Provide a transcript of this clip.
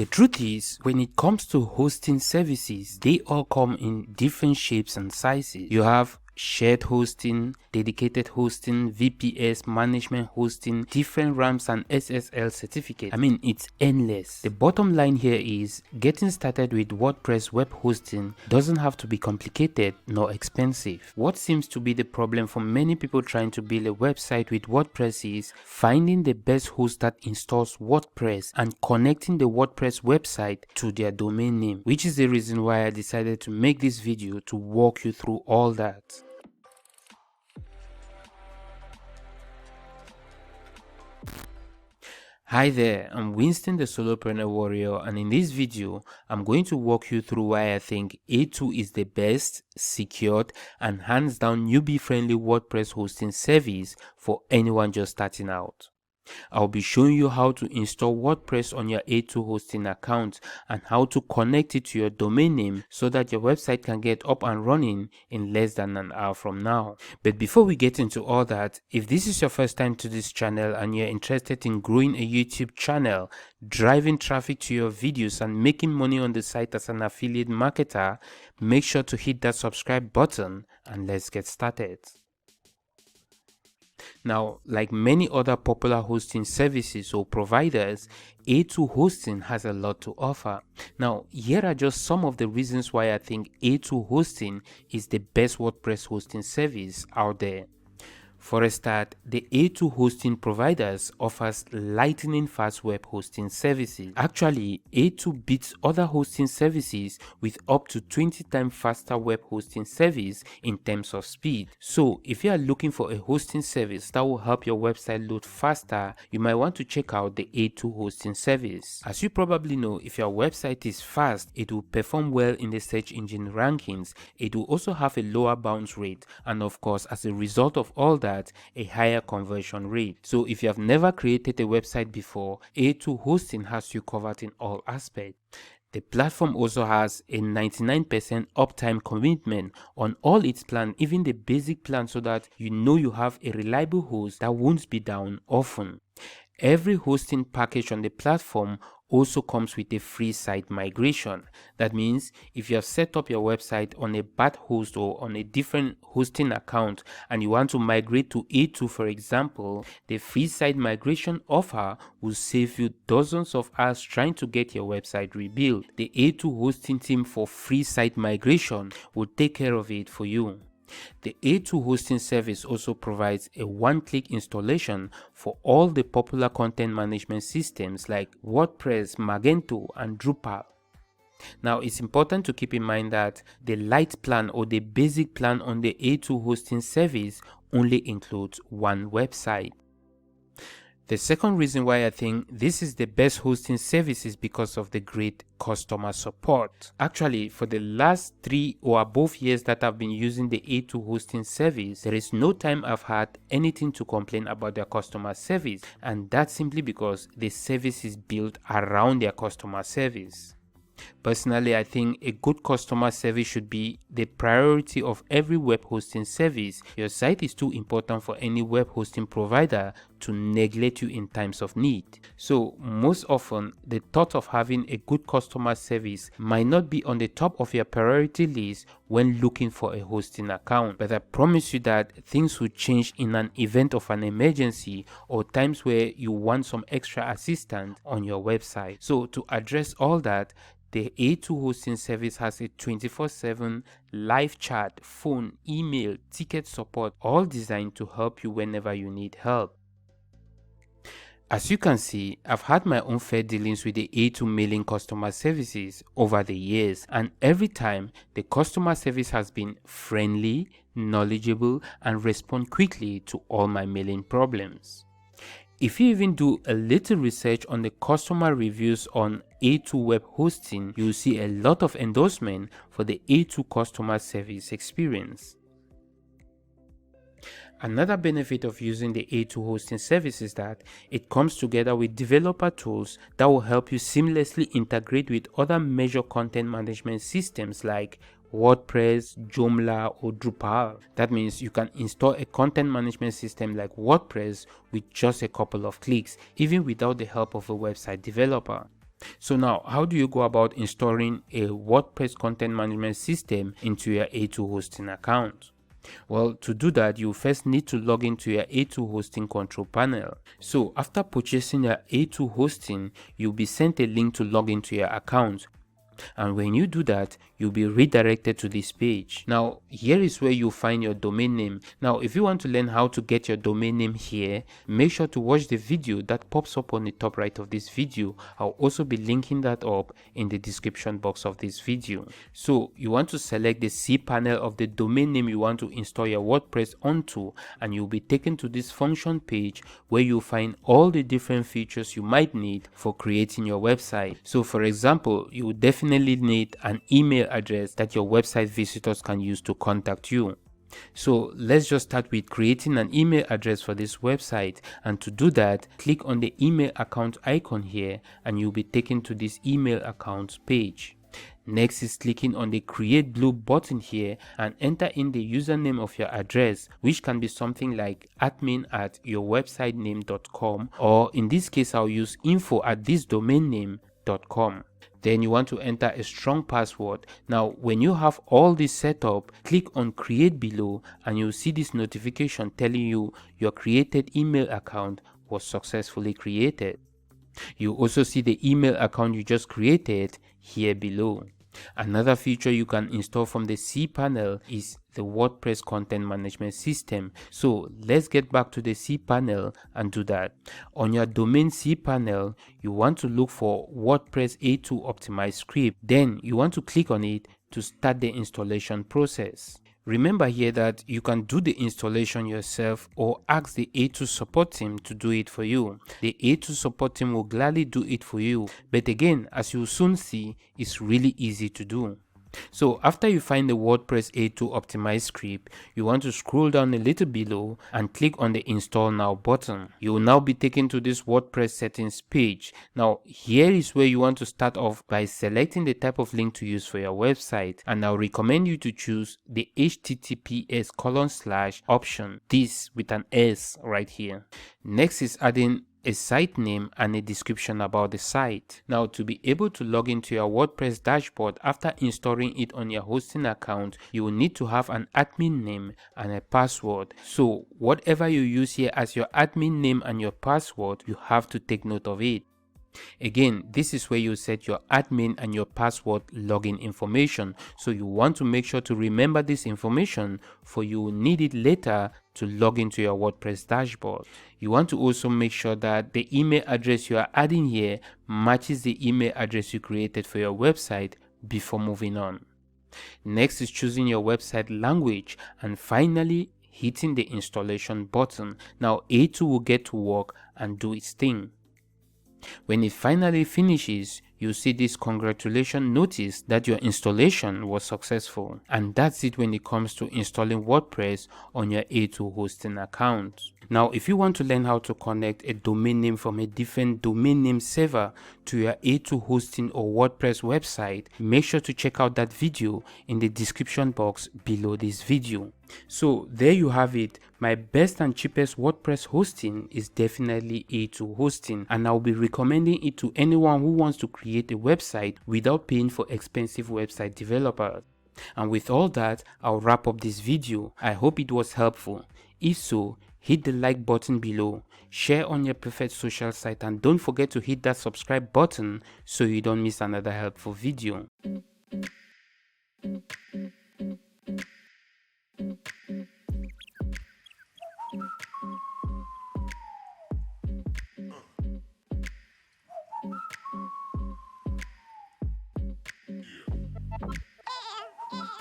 The truth is, when it comes to hosting services, they all come in different shapes and sizes. You have shared hosting, dedicated hosting, VPS, management hosting, different RAMs and SSL certificates. I mean, it's endless. The bottom line here is getting started with WordPress web hosting doesn't have to be complicated nor expensive. What seems to be the problem for many people trying to build a website with WordPress is finding the best host that installs WordPress and connecting the WordPress website to their domain name, which is the reason why I decided to make this video to walk you through all that. Hi there, I'm Winston the Solopreneur Warrior, and in this video, I'm going to walk you through why I think A2 is the best, secured, and hands down newbie-friendly WordPress hosting service for anyone just starting out. I'll be showing you how to install WordPress on your A2 hosting account and how to connect it to your domain name so that your website can get up and running in less than an hour from now. But before we get into all that, if this is your first time to this channel and you're interested in growing a YouTube channel, driving traffic to your videos and making money on the site as an affiliate marketer, make sure to hit that subscribe button and let's get started. Now, like many other popular hosting services or providers, A2 hosting has a lot to offer. Now, here are just some of the reasons why I think A2 hosting is the best WordPress hosting service out there. For a start, the A2 hosting providers offers lightning fast web hosting services. Actually, A2 beats other hosting services with up to 20 times faster web hosting service in terms of speed. So, if you are looking for a hosting service that will help your website load faster, you might want to check out the A2 hosting service. As you probably know, if your website is fast, it will perform well in the search engine rankings. It will also have a lower bounce rate, and of course, as a result of all that, a higher conversion rate. So if you have never created a website before, A2 hosting has you covered in all aspects. The platform also has a 99% uptime commitment on all its plans, even the basic plan, so that you know you have a reliable host that won't be down often. Every hosting package on the platform also comes with a free site migration. That means if you have set up your website on a bad host or on a different hosting account and you want to migrate to A2, for example, the free site migration offer will save you dozens of hours trying to get your website rebuilt. The A2 hosting team for free site migration will take care of it for you. The A2 hosting service also provides a one-click installation for all the popular content management systems like WordPress, Magento, and Drupal. Now, it's important to keep in mind that the light plan or the basic plan on the A2 hosting service only includes one website. The second reason why I think this is the best hosting service is because of the great customer support. Actually, for the last 3 or above years that I've been using the A2 hosting service, there is no time I've had anything to complain about their customer service, and that's simply because the service is built around their customer service. Personally, I think a good customer service should be the priority of every web hosting service. Your site is too important for any web hosting provider to neglect you in times of need. So most often, the thought of having a good customer service might not be on the top of your priority list when looking for a hosting account. But I promise you that things will change in an event of an emergency or times where you want some extra assistance on your website. So to address all that, the A2 hosting service has a 24/7 live chat, phone, email, ticket support, all designed to help you whenever you need help. As you can see, I've had my own fair dealings with the A2 mailing customer services over the years, and every time the customer service has been friendly, knowledgeable, and respond quickly to all my mailing problems. If you even do a little research on the customer reviews on A2 web hosting, you'll see a lot of endorsement for the A2 customer service experience. Another benefit of using the A2 hosting service is that it comes together with developer tools that will help you seamlessly integrate with other major content management systems like WordPress, Joomla, or Drupal. That means you can install a content management system like WordPress with just a couple of clicks, even without the help of a website developer. So now, how do you go about installing a WordPress content management system into your A2 hosting account? Well, to do that, you first need to log into your A2 hosting control panel. So after purchasing your A2 hosting, you'll be sent a link to log into your account. And when you do that, you'll be redirected to this page. Now, here is where you'll find your domain name. Now, if you want to learn how to get your domain name here, make sure to watch the video that pops up on the top right of this video. I'll also be linking that up in the description box of this video. So you want to select the cPanel of the domain name you want to install your WordPress onto, and you'll be taken to this function page where you'll find all the different features you might need for creating your website. So for example, you will definitely need an email address that your website visitors can use to contact you. So let's just start with creating an email address for this website, and to do that, click on the email account icon here and you'll be taken to this email account page. Next is clicking on the create blue button here and enter in the username of your address, which can be something like admin@yourwebsitename.com, or in this case I'll use info@thisdomainname.com. Then you want to enter a strong password. Now when you have all this set up, click on create below and you'll see this notification telling you your created email account was successfully created. You also see the email account you just created here below. Another feature you can install from the cPanel is the WordPress content management system. So let's get back to the cPanel and do that. On your domain cPanel, you want to look for WordPress A2 optimized script. Then you want to click on it to start the installation process. Remember here that you can do the installation yourself or ask the A2 support team to do it for you. The A2 support team will gladly do it for you, but again, as you'll soon see, it's really easy to do. So after you find the WordPress A2 optimized script, you want to scroll down a little below and click on the install now button. You will now be taken to this WordPress settings page. Now here is where you want to start off by selecting the type of link to use for your website, and I'll recommend you to choose the https:// option, this with an S right here. Next is adding a site name and a description about the site. Now to be able to log into your WordPress dashboard after installing it on your hosting account, you will need to have an admin name and a password. So whatever you use here as your admin name and your password, you have to take note of it. Again, this is where you set your admin and your password login information. So you want to make sure to remember this information, for you will need it later to log into your WordPress dashboard. You want to also make sure that the email address you are adding here matches the email address you created for your website before moving on. Next is choosing your website language, and finally hitting the installation button. Now A2 will get to work and do its thing. When it finally finishes, you'll see this congratulations notice that your installation was successful. And that's it when it comes to installing WordPress on your A2 hosting account. Now, if you want to learn how to connect a domain name from a different domain name server to your A2 hosting or WordPress website, make sure to check out that video in the description box below this video. So there you have it. My best and cheapest WordPress hosting is definitely A2 hosting, and I'll be recommending it to anyone who wants to create a website without paying for expensive website developers. And with all that, I'll wrap up this video. I hope it was helpful. If so, hit the like button below, share on your preferred social site, and don't forget to hit that subscribe button so you don't miss another helpful video.